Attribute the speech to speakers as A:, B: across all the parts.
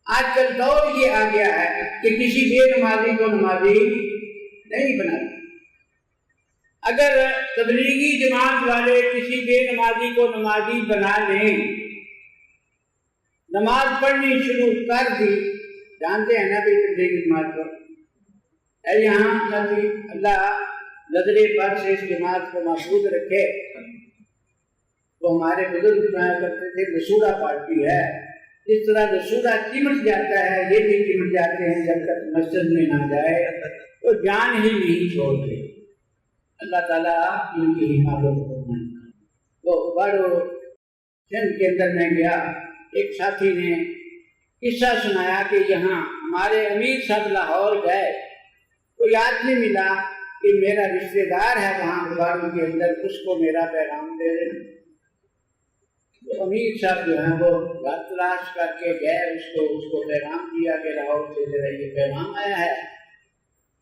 A: آج کل دور یہ آ گیا ہے کہ کسی بے نمازی کو نمازی نہیں بناتے۔ اگر تبلیغی جماعت والے کسی بے نمازی کو نمازی بنا لیں، نماز پڑھنی شروع کر دی، جانتے ہیں نا بھی تبلیغی جماعت کو، یہاں اللہ نظر بد سے اس جماعت کو محفوظ رکھے۔ تو ہمارے بزرگ کہا کرتے تھے رسولہ پارٹی ہے، اس طرح رسولہ چمٹ جاتا ہے، یہ بھی چمٹ جاتے ہیں جب تک مسجد میں نہ جائے تو جان ہی نہیں چھوڑتے۔ اللہ تعالیٰ ان کی حفاظت فرمائے۔ تو بڑو سندھ کے اندر میں گیا، ایک ساتھی نے قصہ سنایا کہ یہاں ہمارے امیر صاحب لاہور گئے، کوئی آدمی ملا کہ میرا رشتہ دار ہے وہاں باڑوں کے اندر، اس کو میرا پیغام دے دیں۔ تو امیر صاحب جو ہیں وہ تلاش کر کے گئے، اس کو پیغام دیا کہ لاہور سے ذرا یہ پیغام آیا ہے۔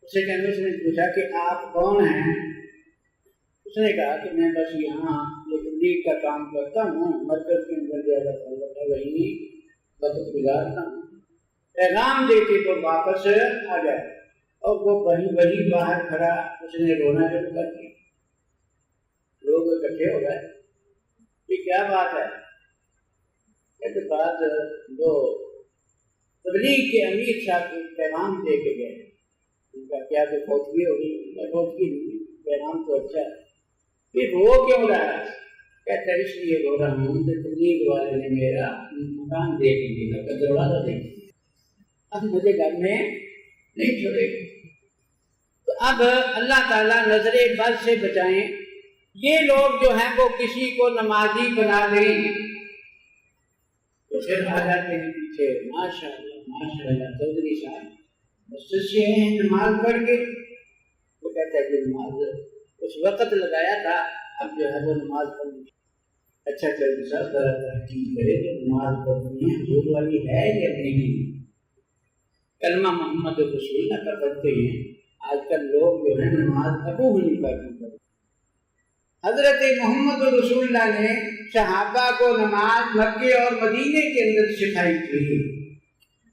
A: اس نے پوچھا کہ آپ کون ہیں؟ اس نے کہا کہ میں بس یہاں تبلیغ کا کام کرتا ہوں، مرکز کے اندر زیادہ تعلق ہے، وہی وقت گزارتا ہوں، پیغام دے کے تو واپس آ جائے۔ اور وہ وہی باہر کھڑا، اس نے رونا شروع کر دیا۔ لوگ اکٹھے ہو گئے، یہ کیا بات ہے؟ کہتے بات وہ تبلیغ کے امیر صاحب کو پیغام دے کے گئے۔ ان کا کیا تو فوتگی ہوگی؟ فوتگی نہیں، پیغام تو اچھا ہے۔ پھر وہ کیوں رہا ہے؟ کہتا اس لیے رو رہا ہوں کہ تبلیغ والے نے میرا مکان دے کے دیا، دروازہ دے کے، اب مجھے گھر میں نہیں چھوڑے گا۔ تو اب اللہ تعالیٰ نظر بد سے بچائیں۔ یہ لوگ جو ہیں وہ کسی کو نمازی بنا لیں تو پھر آ جاتے ہیں پیچھے، ماشاء اللہ چودھری صاحب مسجد سے ہیں نماز پڑھ کے، وہ کہتا ہے کہ نماز اس وقت لگایا تھا، اب جو ہے وہ نماز پڑھنی۔ اچھا چودھری صاحب ذرا تحقیق کرے کہ نماز پڑھنی ہے حضور والی ہے یا نہیں؟ کلمہ محمد رسول اللہ کا پڑھتے ہیں۔ آج کل لوگ جو ہے نماز ابو حنیفہ کی پڑھتے ہیں۔ حضرت محمد رسول اللہ نے صحابہ کو نماز مکے اور مدینے کے اندر سکھائی تھی،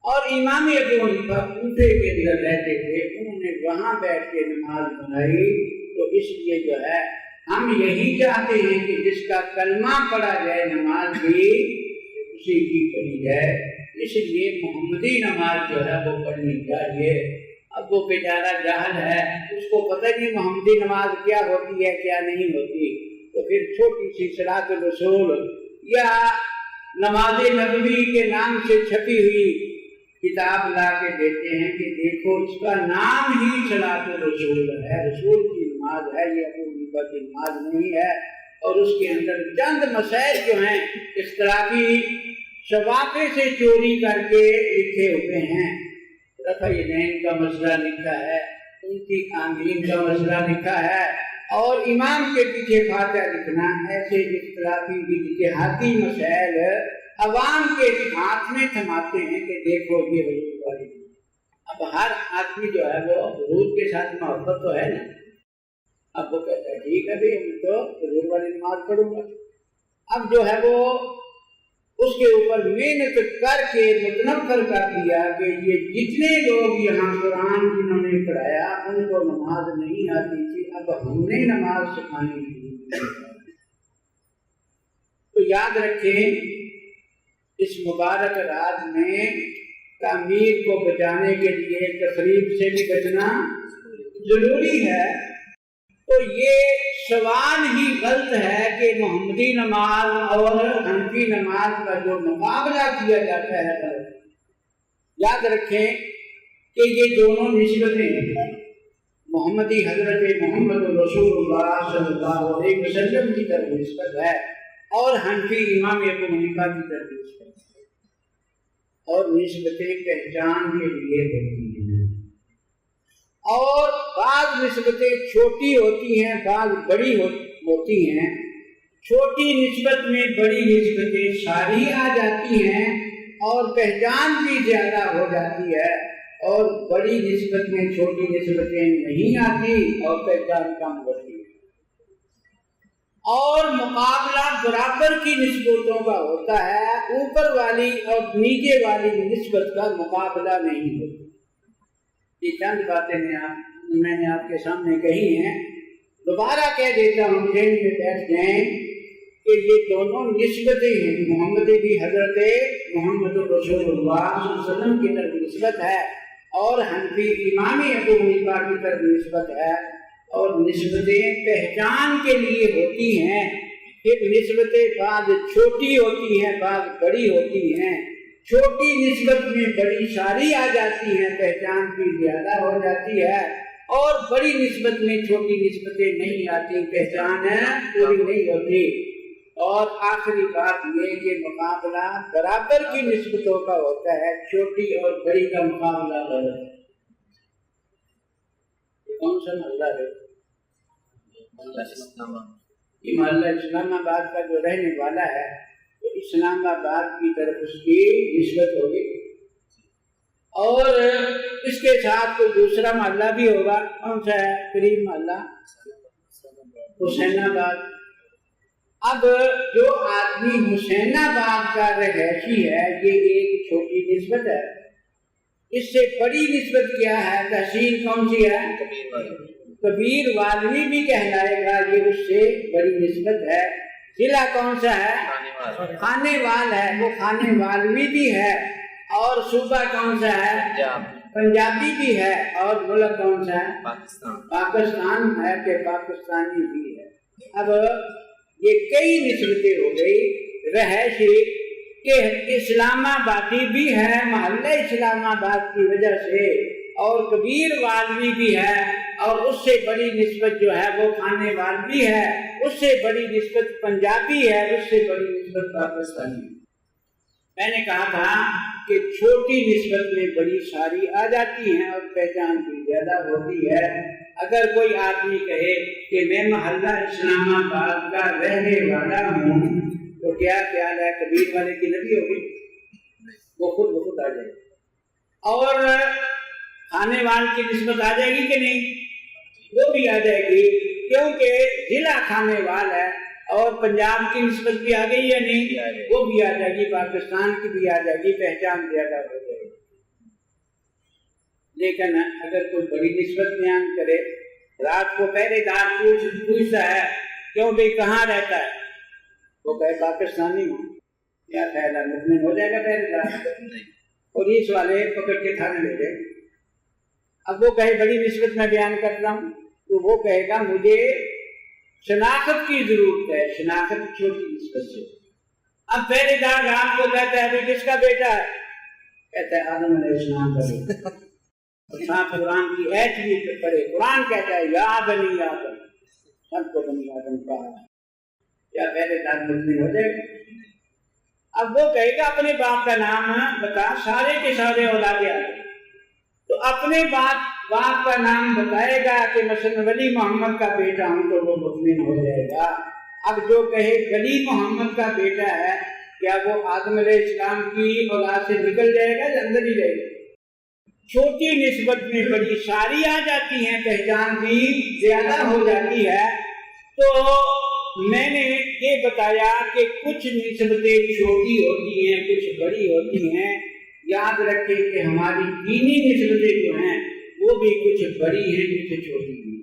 A: اور امام ابو حنیفہ کوفے کے اندر رہتے تھے، انہوں نے وہاں بیٹھ کے نماز بنائی۔ تو اس لیے جو ہے ہم یہی چاہتے ہیں کہ جس کا کلمہ پڑھا جائے نماز بھی اسی کی پڑھی جائے، اس لیے محمدی نماز جو ہے وہ پڑھنی چاہیے۔ اب وہ بیچارہ جاہل ہے، اس کو پتہ نہیں محمدی نماز کیا ہوتی ہے کیا نہیں ہوتی، تو پھر چھوٹی سی صلاۃ الرسول یا نماز نبوی کے نام سے چھپی ہوئی کتاب لا کے دیتے ہیں کہ دیکھو اس کا نام ہی صلاۃ الرسول ہے، رسول کی نماز ہے، یہ ابو حنیفہ کی نماز نہیں ہے۔ اور اس کے اندر چند مسائل جو ہیں اختلافی شفاقے سے چوری کر کے لکھے ہوئے ہیں۔ رفعین کا مسئلہ لکھا ہے، ان کی آمین کا مسئلہ لکھا ہے، اور امام کے پیچھے فاتحہ لکھنا، ایسے اختلافی اجتہادی مسائل عوام کے ہاتھ میں تھماتے ہیں کہ دیکھو یہ حضور والی۔ اب ہر آدمی جو ہے وہ حضور کے ساتھ محبت تو ہے نا، اب وہ کہتا ہے ٹھیک ہے بھی میں تو حضور والی نماز پڑھوں گا۔ اب جو ہے وہ اس کے اوپر محنت کر کے متنفر کر دیا کہ یہ جتنے لوگ یہاں قرآن جنہوں نے پڑھایا ان کو نماز نہیں آتی تھی، اب ہم نے نماز سکھانی تھی۔ تو یاد رکھیں اس مبارک رات میں تعمیر کو بچانے کے لیے تقریب سے بھی بچنا ضروری ہے۔ تو یہ سوال ہی غلط ہے کہ محمدی نماز اور حنفی نماز کا جو مقابلہ کیا جاتا ہے، یاد رکھیں کہ یہ دونوں نسبتیں ہیں۔ محمدی حضرت محمد رسول اللہ صلی اللہ علیہ وسلم کی طرف نسبت ہے، اور حنفی امام ابو حنیفہ کی طرف نسبت ہے، اور نسبتیں پہچان کے لیے ہوتی ہیں، اور بعض نسبتیں چھوٹی ہوتی ہیں، بعض بڑی ہوتی ہیں۔ چھوٹی نسبت میں بڑی نسبتیں ساری آ جاتی ہیں اور پہچان بھی زیادہ ہو جاتی ہے، اور بڑی نسبت میں چھوٹی نسبتیں نہیں آتی اور پہچان کم ہوتی ہے۔ اور مقابلہ برابر کی نسبتوں کا ہوتا ہے، اوپر والی اور نیچے والی نسبت کا مقابلہ نہیں ہوتا۔ یہ چند باتیں میں نے آپ کے سامنے کہی ہیں، دوبارہ کہہ دیتا ہوں، ذہن میں بیٹھ جائیں کہ یہ دونوں نسبتیں ہیں۔ محمد بھی حضرت محمد رسول اللہ صلی اللہ علیہ وسلم کی طرف نسبت ہے، اور حنفی امام ابو حنیفہ کی طرف نسبت ہے، اور نسبتیں پہچان کے لیے ہوتی ہیں۔ پھر نسبتیں بعض چھوٹی ہوتی ہیں، بعض بڑی ہوتی ہیں۔ چھوٹی نسبت میں بڑی ساری آ جاتی ہیں، پہچان بھی زیادہ ہو جاتی ہے، اور بڑی نسبت میں چھوٹی نسبتیں نہیں آتی، پہچان پوری نہیں ہوتی۔ اور آخری بات یہ کہ مقابلہ برابر کی نسبتوں کا ہوتا ہے، چھوٹی اور بڑی کا مقابلہ غلط ہے۔ کون سا محلہ ہے؟ یہ محلہ اسلام آباد کا جو رہنے والا ہے وہ اسلام آباد کی طرف اس کی نسبت ہوگی، اور اس کے ساتھ کوئی دوسرا محلہ بھی ہوگا۔ کون سا ہے؟ قریب محلہ حسین آباد۔ اب جو آدمی حسین آباد کا رہائشی ہے یہ ایک چھوٹی نسبت ہے۔ اس سے بڑی نسبت کیا ہے؟ تحصیل کون سی ہے؟ کبیر والوی بھی کہلائے گا، یہ اس سے بڑی نسبت ہے۔ ضلع کون سا ہے؟ خانے وال ہے، وہ خانے والوی بھی ہے۔ اور صوبہ کون سا ہے؟ پنجابی بھی ہے۔ اور ملک کون سا ہے؟ پاکستان ہے کہ پاکستانی بھی ہے۔ اب یہ کئی نسبتیں ہو گئی۔ رہائشی کہ اسلام آبادی بھی ہے محلہ اسلام آباد کی وجہ سے، اور کبیر والوی بھی ہے، اور اس سے بڑی نسبت جو ہے وہ خانے والوی ہے، اس سے بڑی نسبت پنجابی ہے، اس سے بڑی نسبت پاکستانی ہے۔ میں نے کہا تھا کہ چھوٹی نسبت میں بڑی ساری آ جاتی ہیں اور پہچان بھی زیادہ ہوتی ہے۔ اگر کوئی آدمی کہے کہ میں محلہ اسلام آباد کا رہنے والا ہوں تو کیا خیال ہے؟ کبیر والے کی نبی ہوگی؟ وہ خود بخود آ جائے گی۔ اور خانے وال کی نسبت آ جائے گی کہ نہیں؟ وہ بھی آ جائے گی، کیونکہ ضلع خانے وال ہے۔ اور پنجاب کی نسبت بھی آ گئی یا نہیں؟ وہ بھی آ جائے گی، پاکستان کی بھی آ جائے گی، پہچان زیادہ ہو جائے گی۔ لیکن اگر کوئی بڑی نسبت بیان کرے، رات کو پہرے دار پوچھتا ہے کیوں بھائی کہاں رہتا ہے، وہ کہے پاکستانی ہوں، کیا خیال ہے مطمئن ہو جائے گا پہرے دار؟ پولیس والے پکڑ کے تھانے لے گئے۔ اب وہ کہے بڑی نسبت میں بیان کرتا ہوں، تو وہ کہے گا مجھے شناخت کی ضرورت ہے، شناخت چھوٹی نسبت سے۔ اب پہلے دار آپ کو کہتا ہے کس کا بیٹا ہے؟ کہتا ہے آدم علیہ السلام کا بیٹا۔ قرآن کی ایت بھی پڑھے، قرآن کہتا ہے یا بنی آدم، سب کو بنی آدم کہا ہے۔ کیا پہلے دار مطمئن ہو جائے گا؟ اب وہ کہے گا اپنے باپ کا نام بتا، سارے کے سارے اولاد آدم، تو اپنے باپ کا نام بتائے گا کہ مثلا ولی محمد کا بیٹا ہوں تو وہ مطمئن ہو جائے گا۔ اب جو کہے ولی محمد کا بیٹا ہے، کیا وہ آدم علیہ السلام کی اولاد سے نکل جائے گا یا اندر ہی رہے گا؟ چھوٹی نسبت میں بڑی ساری آ جاتی ہیں، پہچان بھی زیادہ ہو جاتی ہے۔ تو میں نے یہ بتایا کہ کچھ نسبتیں چھوٹی ہوتی ہیں، کچھ بڑی ہوتی ہیں۔ یاد رکھیں کہ ہماری دینی نسبتیں جو ہیں وہ بھی کچھ بڑی ہیں، کچھ چھوٹی ہیں۔